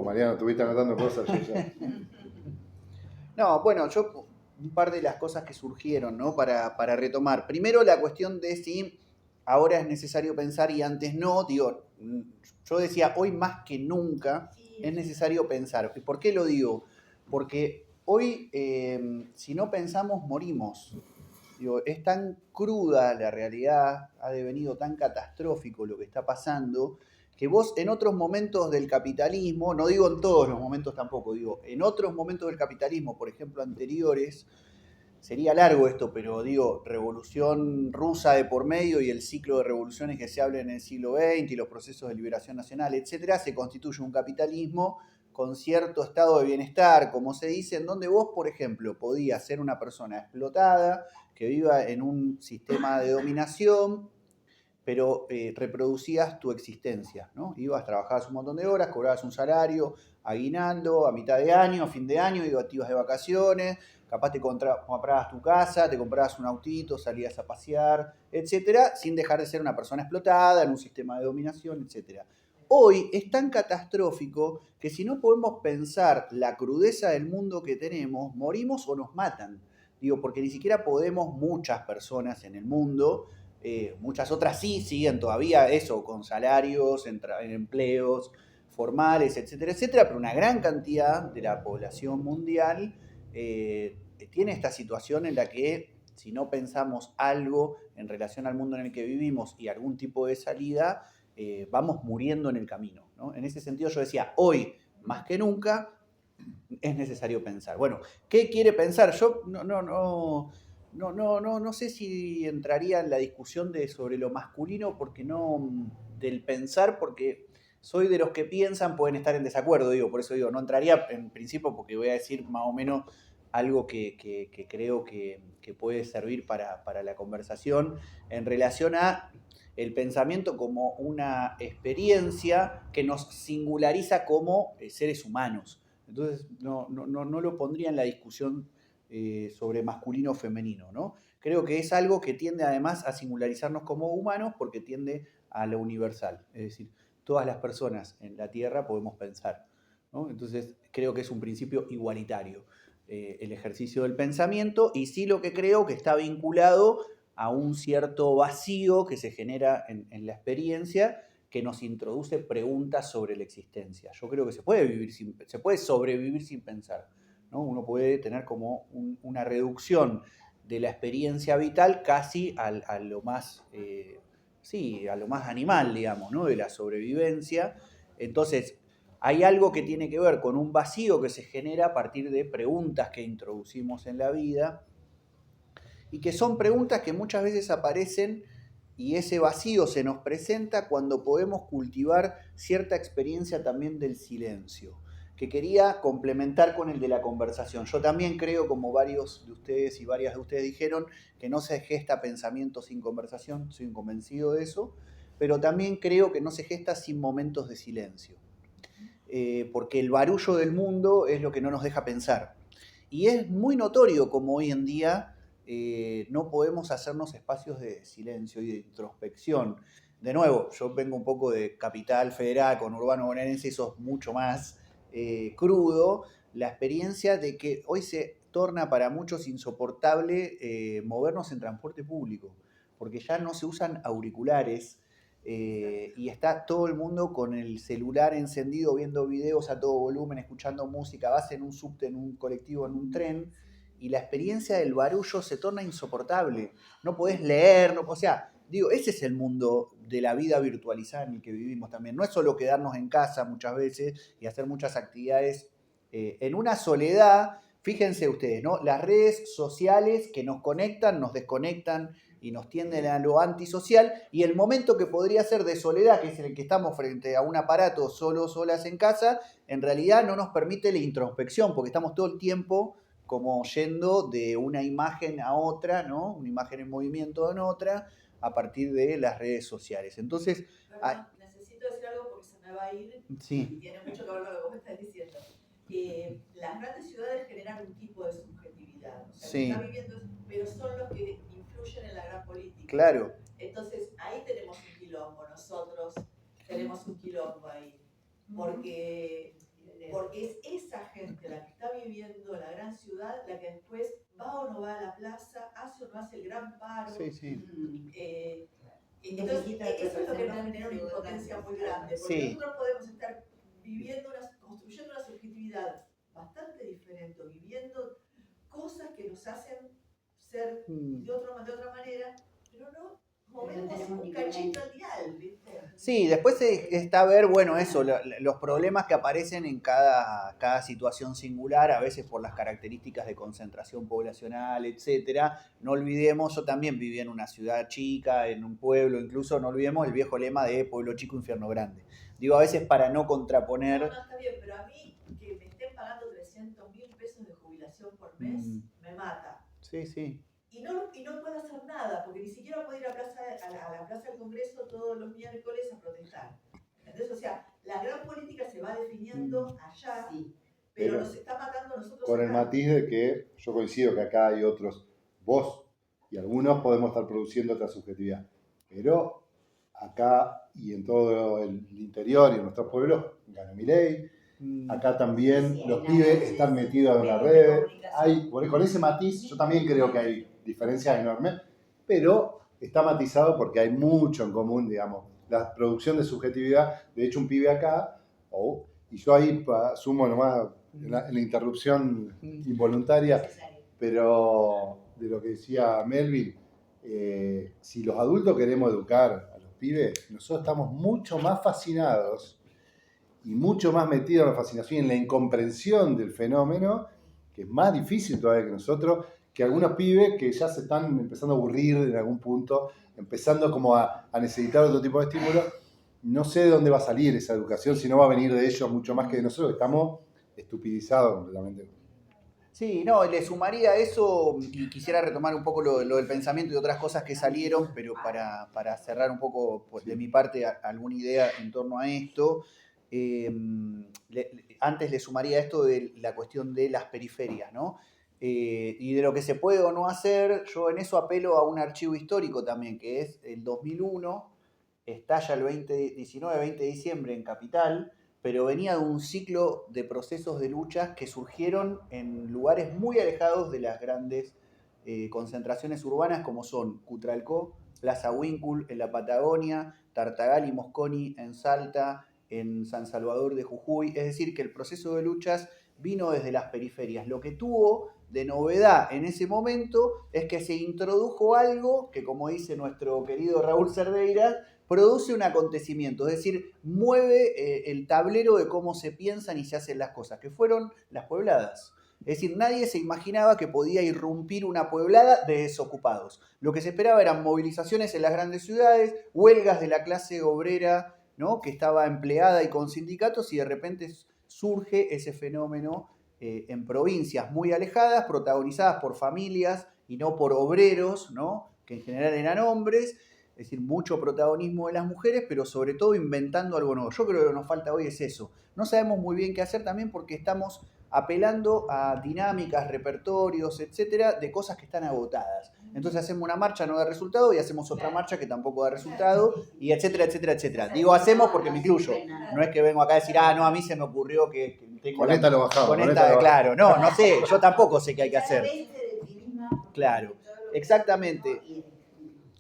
Mariano, estuviste anotando cosas. No, bueno, un par de las cosas que surgieron, ¿no? Para retomar. Primero, la cuestión de si ahora es necesario pensar y antes no. Digo, yo decía, hoy más que nunca es necesario pensar. ¿Por qué lo digo? Porque hoy, si no pensamos, morimos. Digo, es tan cruda la realidad, ha devenido tan catastrófico lo que está pasando, que vos en otros momentos del capitalismo, no digo en todos los momentos tampoco, digo, en otros momentos del capitalismo, por ejemplo, anteriores, sería largo esto, pero digo, revolución rusa de por medio y el ciclo de revoluciones que se habla en el siglo XX y los procesos de liberación nacional, etcétera, se constituye un capitalismo con cierto estado de bienestar, como se dice, en donde vos, por ejemplo, podías ser una persona explotada, que viva en un sistema de dominación, pero reproducías tu existencia, ¿no? Ibas, trabajabas un montón de horas, cobrabas un salario, aguinaldo, a mitad de año, a fin de año, ibas de vacaciones, capaz te comprabas tu casa, te comprabas un autito, salías a pasear, etcétera, sin dejar de ser una persona explotada en un sistema de dominación, etcétera. Hoy es tan catastrófico que si no podemos pensar la crudeza del mundo que tenemos, morimos o nos matan. Digo, porque ni siquiera podemos, muchas personas en el mundo, muchas otras sí siguen todavía eso, con salarios, en empleos formales, etcétera, etcétera, pero una gran cantidad de la población mundial tiene esta situación en la que si no pensamos algo en relación al mundo en el que vivimos y algún tipo de salida, vamos muriendo en el camino, ¿no? En ese sentido yo decía, hoy más que nunca es necesario pensar. Bueno, ¿qué quiere pensar? Yo no sé si entraría en la discusión sobre lo masculino, porque del pensar, porque soy de los que piensan, pueden estar en desacuerdo, digo, por eso digo, no entraría en principio porque voy a decir más o menos algo que creo que puede servir para la conversación en relación a el pensamiento como una experiencia que nos singulariza como seres humanos. Entonces no lo pondría en la discusión sobre masculino o femenino, ¿no? Creo que es algo que tiende además a singularizarnos como humanos porque tiende a lo universal. Es decir, todas las personas en la Tierra podemos pensar, ¿no? Entonces creo que es un principio igualitario el ejercicio del pensamiento, y sí lo que creo que está vinculado a un cierto vacío que se genera en la experiencia, que nos introduce preguntas sobre la existencia. Yo creo que se puede sobrevivir sin pensar, ¿no? Uno puede tener como una reducción de la experiencia vital casi a lo más, a lo más animal, digamos, ¿no? De la sobrevivencia. Entonces, hay algo que tiene que ver con un vacío que se genera a partir de preguntas que introducimos en la vida, y que son preguntas que muchas veces aparecen y ese vacío se nos presenta cuando podemos cultivar cierta experiencia también del silencio, que quería complementar con el de la conversación. Yo también creo, como varios de ustedes y varias de ustedes dijeron, que no se gesta pensamiento sin conversación, soy convencido de eso, pero también creo que no se gesta sin momentos de silencio, porque el barullo del mundo es lo que no nos deja pensar. Y es muy notorio como hoy en día no podemos hacernos espacios de silencio y de introspección. De nuevo, yo vengo un poco de Capital Federal, con Urbano Bonaerense, eso es mucho más crudo. La experiencia de que hoy se torna para muchos insoportable movernos en transporte público, porque ya no se usan auriculares, y está todo el mundo con el celular encendido, viendo videos a todo volumen, escuchando música, vas en un subte, en un colectivo, en un tren, y la experiencia del barullo se torna insoportable. No podés leer, o sea, digo, ese es el mundo de la vida virtualizada en el que vivimos también. No es solo quedarnos en casa muchas veces y hacer muchas actividades en una soledad. Fíjense ustedes, ¿no? Las redes sociales que nos conectan, nos desconectan y nos tienden a lo antisocial, y el momento que podría ser de soledad, que es el que estamos frente a un aparato solas en casa, en realidad no nos permite la introspección, porque estamos todo el tiempo como yendo de una imagen a otra, ¿no? Una imagen en movimiento en otra, a partir de las redes sociales. Entonces, perdón, necesito decir algo porque se me va a ir, sí. Y tiene mucho que ver con lo que vos estás diciendo. Las grandes ciudades generan un tipo de subjetividad, o sea, Sí. que está viviendo, pero son los que influyen en la gran política. Claro. Entonces, ahí tenemos un quilombo, nosotros tenemos un quilombo ahí, porque Porque es esa gente la que está viviendo la gran ciudad, la que después va o no va a la plaza, hace o no hace el gran paro. Sí, sí. Entonces, eso es lo que nos genera una impotencia muy grande, porque Sí. nosotros podemos estar construyendo una subjetividad bastante diferente, viviendo cosas que nos hacen ser de otra manera, pero no movemos un cachito al dial, ¿viste? Sí, después está a ver, bueno, eso, los problemas que aparecen en cada situación singular, a veces por las características de concentración poblacional, etcétera. No olvidemos, yo también viví en una ciudad chica, en un pueblo, incluso no olvidemos el viejo lema de pueblo chico, infierno grande. Digo, a veces para no contraponer... No, está bien, pero a mí que me estén pagando 300.000 pesos de jubilación por mes, me mata. Sí, sí. Y no puedo hacer nada, porque ni siquiera puedo ir a la Plaza del Congreso todos los miércoles a protestar. ¿Entendés? O sea, la gran política se va definiendo allá, pero nos está matando a nosotros. Con acá. el matiz de que yo coincido que acá hay otros, vos y algunos podemos estar produciendo otra subjetividad, pero acá y en todo el interior y en nuestros pueblos gana Milei. Acá también los pibes están metidos en las redes. Con ese matiz, yo también creo que hay diferencias enormes, pero está matizado porque hay mucho en común, digamos, la producción de subjetividad. De hecho, un pibe acá, y yo ahí sumo nomás en la interrupción involuntaria, pero de lo que decía Melvin, si los adultos queremos educar a los pibes, nosotros estamos mucho más fascinados y mucho más metido en la fascinación y en la incomprensión del fenómeno, que es más difícil todavía que nosotros, que algunos pibes que ya se están empezando a aburrir en algún punto, empezando como a necesitar otro tipo de estímulo. No sé de dónde va a salir esa educación, si no va a venir de ellos mucho más que de nosotros, que estamos estupidizados completamente. Sí, no, le sumaría eso y quisiera retomar un poco lo del pensamiento y otras cosas que salieron, pero para cerrar un poco de mi parte alguna idea en torno a esto. Antes le sumaría esto de la cuestión de las periferias, ¿no? Y de lo que se puede o no hacer, yo en eso apelo a un archivo histórico también, que es el 2001, estalla el 20 de diciembre en Capital, pero venía de un ciclo de procesos de luchas que surgieron en lugares muy alejados de las grandes concentraciones urbanas como son Cutralcó, Plaza Huíncul en la Patagonia, Tartagal y Mosconi en Salta, en San Salvador de Jujuy. Es decir, que el proceso de luchas vino desde las periferias. Lo que tuvo de novedad en ese momento es que se introdujo algo que, como dice nuestro querido Raúl Cerdeira, produce un acontecimiento, es decir, mueve el tablero de cómo se piensan y se hacen las cosas, que fueron las puebladas. Es decir, nadie se imaginaba que podía irrumpir una pueblada de desocupados. Lo que se esperaba eran movilizaciones en las grandes ciudades, huelgas de la clase obrera, ¿no?, que estaba empleada y con sindicatos, y de repente surge ese fenómeno en provincias muy alejadas, protagonizadas por familias y no por obreros, ¿no?, que en general eran hombres. Es decir, mucho protagonismo de las mujeres, pero sobre todo inventando algo nuevo. Yo creo que lo que nos falta hoy es eso. No sabemos muy bien qué hacer también porque estamos apelando a dinámicas, repertorios, etcétera, de cosas que están agotadas. Entonces hacemos una marcha, no da resultado, y hacemos otra marcha que tampoco da resultado, y etcétera, etcétera, etcétera. Digo hacemos porque me incluyo. No es que vengo acá a decir, no, a mí se me ocurrió que tengo... Con esta lo bajamos. Con esta, claro. No sé, yo tampoco sé qué hay que hacer. Claro, exactamente.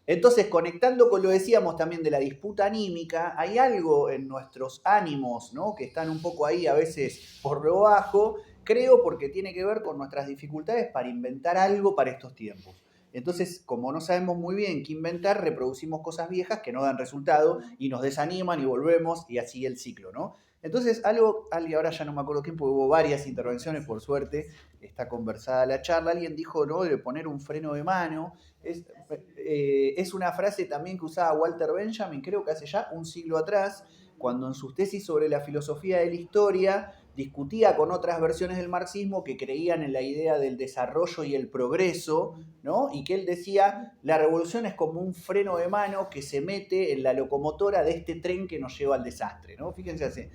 Entonces, conectando con lo que decíamos también de la disputa anímica, hay algo en nuestros ánimos, ¿no?, que están un poco ahí a veces por lo bajo, creo, porque tiene que ver con nuestras dificultades para inventar algo para estos tiempos. Entonces, como no sabemos muy bien qué inventar, reproducimos cosas viejas que no dan resultado y nos desaniman y volvemos y así el ciclo, ¿no? Entonces, ahora ya no me acuerdo quién, porque hubo varias intervenciones, por suerte, está conversada la charla, alguien dijo, ¿no?, de poner un freno de mano. Es una frase también que usaba Walter Benjamin, creo que hace ya un siglo atrás, cuando en sus tesis sobre la filosofía de la historia discutía con otras versiones del marxismo que creían en la idea del desarrollo y el progreso, ¿no? Y que él decía, la revolución es como un freno de mano que se mete en la locomotora de este tren que nos lleva al desastre, ¿no? Fíjense así,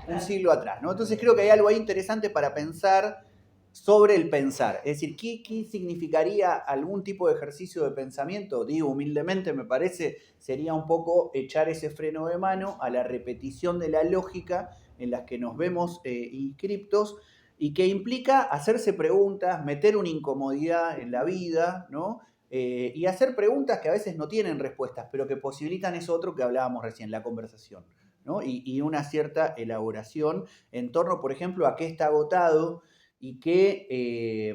un siglo atrás, ¿no? Entonces creo que hay algo ahí interesante para pensar sobre el pensar. Es decir, ¿qué significaría algún tipo de ejercicio de pensamiento? Digo, humildemente me parece, sería un poco echar ese freno de mano a la repetición de la lógica en las que nos vemos inscriptos y que implica hacerse preguntas, meter una incomodidad en la vida, ¿no? Y hacer preguntas que a veces no tienen respuestas, pero que posibilitan eso otro que hablábamos recién, la conversación, ¿no? Y una cierta elaboración en torno, por ejemplo, a qué está agotado y qué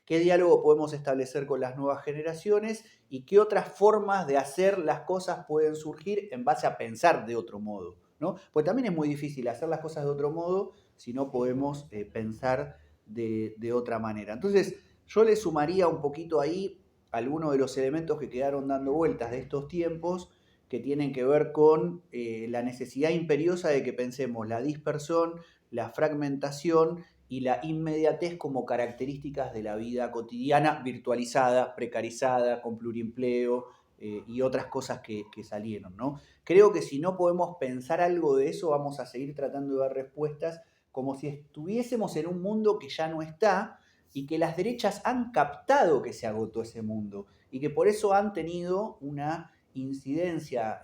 diálogo podemos establecer con las nuevas generaciones y qué otras formas de hacer las cosas pueden surgir en base a pensar de otro modo, ¿no? Pues también es muy difícil hacer las cosas de otro modo si no podemos pensar de otra manera. Entonces, yo le sumaría un poquito ahí algunos de los elementos que quedaron dando vueltas de estos tiempos que tienen que ver con la necesidad imperiosa de que pensemos la dispersión, la fragmentación y la inmediatez como características de la vida cotidiana, virtualizada, precarizada, con pluriempleo y otras cosas que salieron, ¿no? Creo que si no podemos pensar algo de eso, vamos a seguir tratando de dar respuestas como si estuviésemos en un mundo que ya no está y que las derechas han captado que se agotó ese mundo y que por eso han tenido una incidencia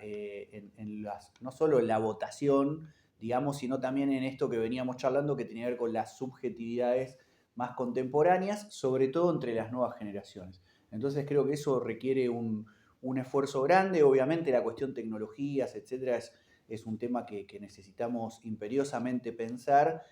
no solo en la votación, digamos, sino también en esto que veníamos charlando que tenía que ver con las subjetividades más contemporáneas, sobre todo entre las nuevas generaciones. Entonces creo que eso requiere un esfuerzo grande. Obviamente la cuestión tecnologías, etcétera, es un tema que necesitamos imperiosamente pensar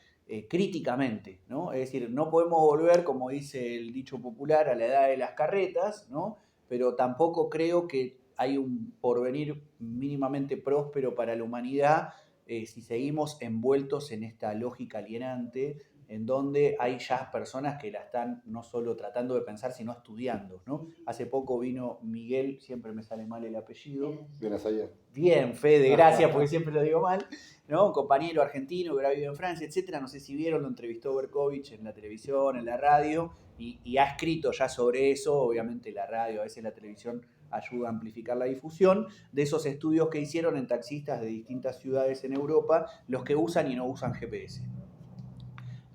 críticamente, ¿no? Es decir, no podemos volver, como dice el dicho popular, a la edad de las carretas, ¿no? Pero tampoco creo que hay un porvenir mínimamente próspero para la humanidad si seguimos envueltos en esta lógica alienante en donde hay ya personas que la están no solo tratando de pensar, sino estudiando, ¿no? Hace poco vino Miguel, siempre me sale mal el apellido. Bien, Fede, gracias, porque siempre lo digo mal, ¿no? Un compañero argentino que ahora vive en Francia, etcétera. No sé si vieron, lo entrevistó Berkovich en la televisión, en la radio, y ha escrito ya sobre eso. Obviamente la radio, a veces la televisión ayuda a amplificar la difusión de esos estudios que hicieron en taxistas de distintas ciudades en Europa, los que usan y no usan GPS.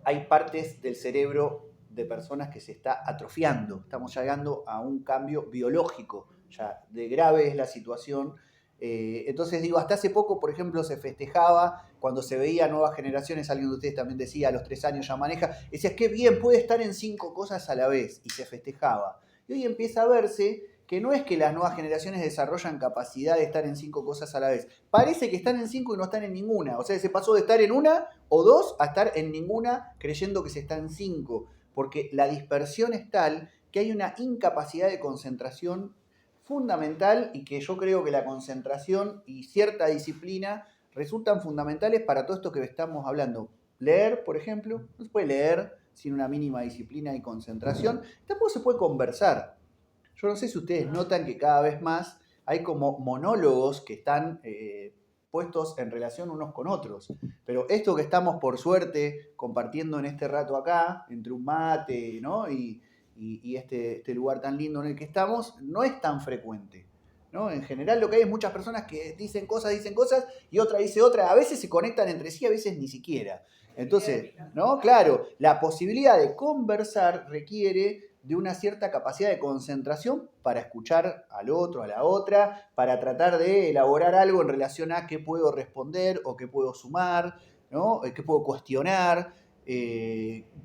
Hay partes del cerebro de personas que se está atrofiando. Estamos llegando a un cambio biológico, ya de grave es la situación. Entonces digo, hasta hace poco, por ejemplo, se festejaba cuando se veía nuevas generaciones, alguien de ustedes también decía, a los 3 años ya maneja, decía, qué bien, puede estar en 5 cosas a la vez, y se festejaba. Y hoy empieza a verse que no es que las nuevas generaciones desarrollan capacidad de estar en 5 cosas a la vez. Parece que están en 5 y no están en ninguna. O sea, se pasó de estar en una o 2 a estar en ninguna creyendo que se está en 5. Porque la dispersión es tal que hay una incapacidad de concentración fundamental y que yo creo que la concentración y cierta disciplina resultan fundamentales para todo esto que estamos hablando. Leer, por ejemplo, no se puede leer sin una mínima disciplina y concentración. Tampoco se puede conversar. Yo no sé si ustedes notan que cada vez más hay como monólogos que están puestos en relación unos con otros. Pero esto que estamos, por suerte, compartiendo en este rato acá, entre un mate, ¿no? y este lugar tan lindo en el que estamos, no es tan frecuente, ¿no? En general lo que hay es muchas personas que dicen cosas y otra dice otra. A veces se conectan entre sí, a veces ni siquiera. Entonces, ¿no? Claro, la posibilidad de conversar requiere de una cierta capacidad de concentración para escuchar al otro, a la otra, para tratar de elaborar algo en relación a qué puedo responder o qué puedo sumar, ¿no? Qué puedo cuestionar,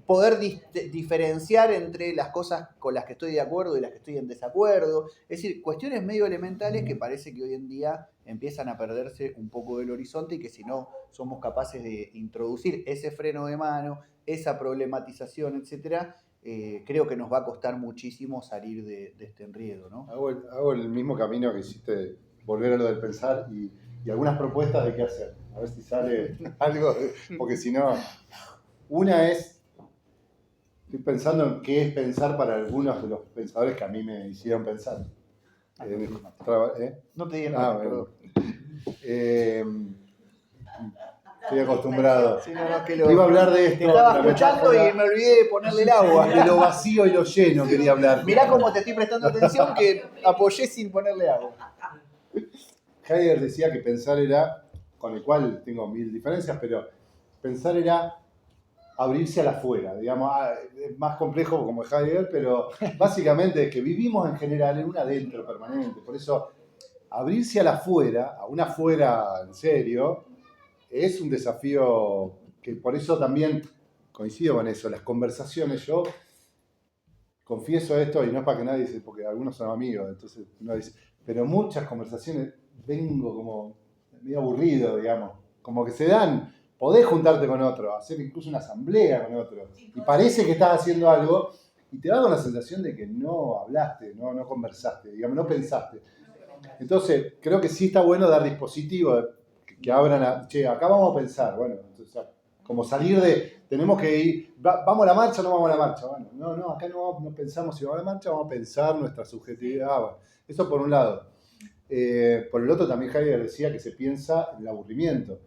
poder diferenciar entre las cosas con las que estoy de acuerdo y las que estoy en desacuerdo. Es decir, cuestiones medio elementales que parece que hoy en día empiezan a perderse un poco del horizonte y que si no somos capaces de introducir ese freno de mano, esa problematización, etcétera, creo que nos va a costar muchísimo salir de este enredo, ¿no? Hago el mismo camino que hiciste, volver a lo del pensar y algunas propuestas de qué hacer. A ver si sale algo, porque si no, una es, estoy pensando en qué es pensar para algunos de los pensadores que a mí me hicieron pensar. No te di el nombre, bueno. Estoy acostumbrado. Sí, no, iba a hablar de esto. Te estaba escuchando y me olvidé de ponerle el agua. De lo vacío y lo lleno quería hablar. Mirá cómo te estoy prestando atención que apoyé sin ponerle agua. Heidegger decía que pensar era, con el cual tengo 1000 diferencias, pero pensar era abrirse a la afuera, digamos, es más complejo como Heidegger, pero básicamente es que vivimos en general en un adentro permanente, por eso abrirse a la afuera, a una afuera en serio, es un desafío que por eso también coincido con eso, las conversaciones, yo confieso esto y no es para que nadie dice, porque algunos son amigos, entonces uno dice, pero muchas conversaciones vengo como medio aburrido, digamos, como que se dan, podés juntarte con otro, hacer incluso una asamblea con otro, y parece que estás haciendo algo, y te da con la sensación de que no hablaste, no conversaste, digamos, no pensaste. Entonces, creo que sí está bueno dar dispositivos que abran, che, acá vamos a pensar, bueno, entonces, como salir de, tenemos que ir, ¿vamos a la marcha o no vamos a la marcha? Bueno, no, acá no pensamos si vamos a la marcha, vamos a pensar nuestra subjetividad. Bueno, eso por un lado. Por el otro también Heidegger decía que se piensa en el aburrimiento.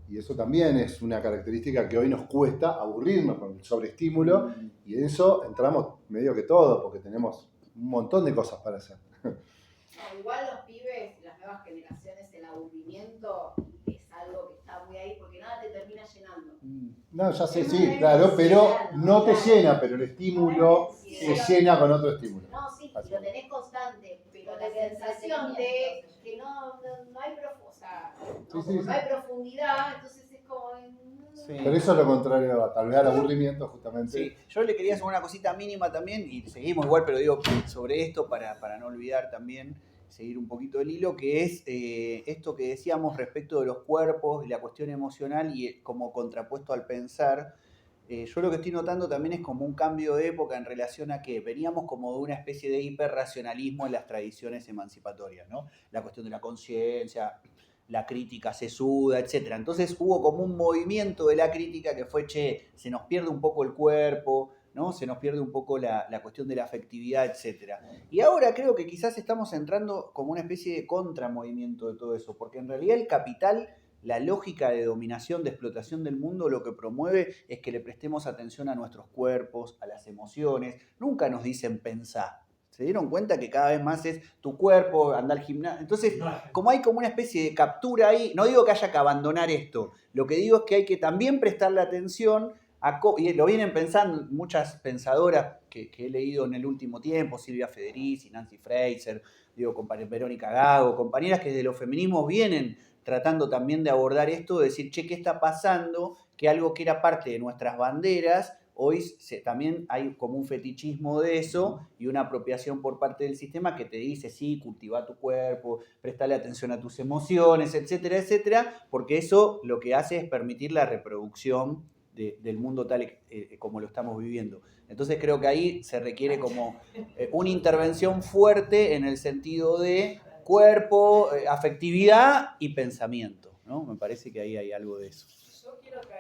Y eso también es una característica que hoy nos cuesta aburrirnos con el sobreestímulo. Y en eso entramos medio que todo, porque tenemos un montón de cosas para hacer. No, igual los pibes, las nuevas generaciones, el aburrimiento es algo que está muy ahí porque nada te termina llenando. No, ya sé, sí, claro, pero no te llena, pero el estímulo se llena con otro estímulo. No, sí, lo tenés constante, pero la sensación de que no hay no hay profundidad, entonces es como... Sí. Pero eso es lo contrario, tal vez al aburrimiento justamente. Sí, yo le quería hacer una cosita mínima también, y seguimos igual, pero digo sobre esto para no olvidar también, seguir un poquito el hilo, que es esto que decíamos respecto de los cuerpos y la cuestión emocional y como contrapuesto al pensar. Yo lo que estoy notando también es como un cambio de época en relación a que veníamos como de una especie de hiperracionalismo en las tradiciones emancipatorias, ¿no? La cuestión de la conciencia, la crítica sesuda, etc. Entonces hubo como un movimiento de la crítica que fue, che, se nos pierde un poco el cuerpo, ¿no? Se nos pierde un poco la cuestión de la afectividad, etc. Y ahora creo que quizás estamos entrando como una especie de contramovimiento de todo eso, porque en realidad el capital, la lógica de dominación, de explotación del mundo, lo que promueve es que le prestemos atención a nuestros cuerpos, a las emociones. Nunca nos dicen pensá. ¿Se dieron cuenta que cada vez más es tu cuerpo, anda al gimnasio? Entonces, como hay como una especie de captura ahí, no digo que haya que abandonar esto, lo que digo es que hay que también prestarle atención y lo vienen pensando muchas pensadoras que he leído en el último tiempo, Silvia Federici, Nancy Fraser, digo, Verónica Gago, compañeras que desde los feminismos vienen tratando también de abordar esto, de decir, che, ¿qué está pasando? Que algo que era parte de nuestras banderas, hoy también hay como un fetichismo de eso y una apropiación por parte del sistema que te dice, sí, cultiva tu cuerpo, prestale atención a tus emociones, etcétera, etcétera, porque eso lo que hace es permitir la reproducción del mundo tal como lo estamos viviendo. Entonces creo que ahí se requiere como una intervención fuerte en el sentido de cuerpo, afectividad y pensamiento, ¿no? Me parece que ahí hay algo de eso. Yo quiero caer